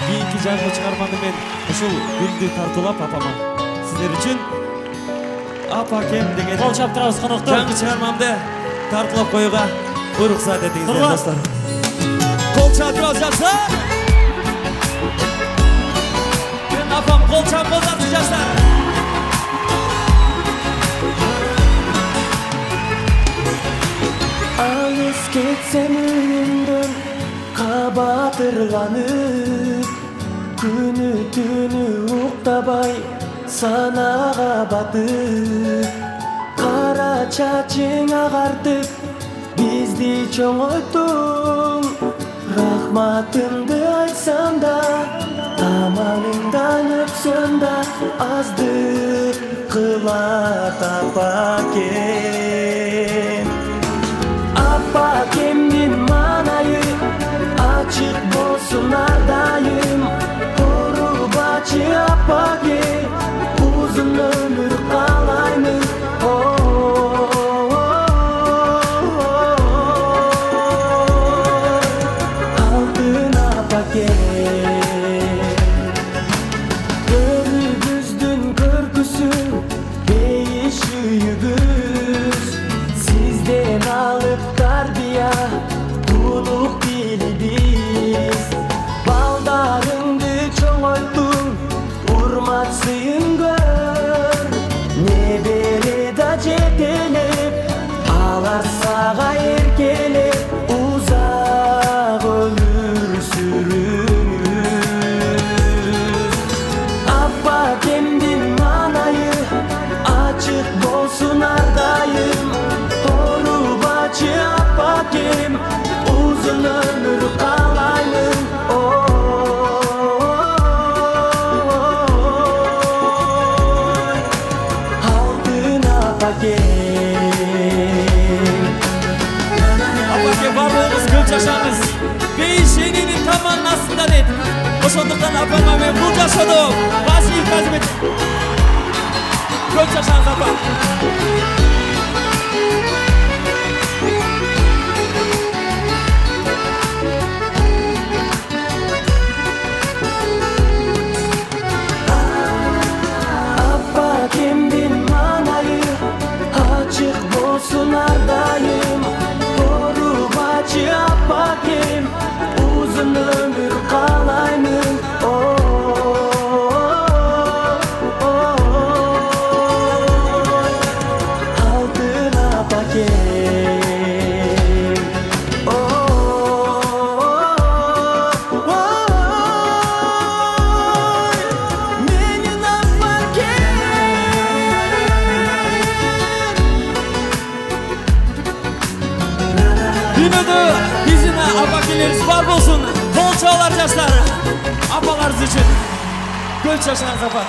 Kийинки жаңы чыгарманы мен ушул гүлдү тартуулап апама сиздер үчүн апа кем деген кол чаптырабыз коноктор. жаңы чыгармамды тартуулап коюуга уруксат этиңиздер достор. Кол чаптырабыз жаштар. Мен апам кол чапкызат жаштар. Алыс кетсем үйүмдөн кабатырланып, күнү түнү уктабай санага батып, кара чачың агартып бизди чоңойттуң. Рахматымды айтсам да, таманыңдан өпсөм да, аздык кылат апакем. Апакемдин манайы ачык болсун ардайым, урубачы апаке, узун өмүр каалаймын. Алтын апакем, көрүбүздүн көркүсү бейиш үйүбүз, сизден алып тарбия туулук билибиз. Балдарыңды чоңойттуң, урмат сыйын көр, небере да жетелеп, алар сага эркелеп, узак өмүр сүрүңүз. Апакемдин манайы ачык болсун ардайым, урубачы апакем, узун өмүр каалаймын. Алтын апакем. Апаке барлығыңыз көп жашаңыз. Бейиш эненин таманын астында дейт. Ошондуктан апама мен бул жашоодо башыйып казып этим. Көп жашаңыз апа. Апакемдин манайы ачык болсун ардайым, урубачы апакем, узун өмүр каалаймын. Алтын апакем. Менин апакем. Dünyoda bizim apakileriz var olsun. Kol çağlar yaşlar. Apalarınız için. Göl çaşınız apa.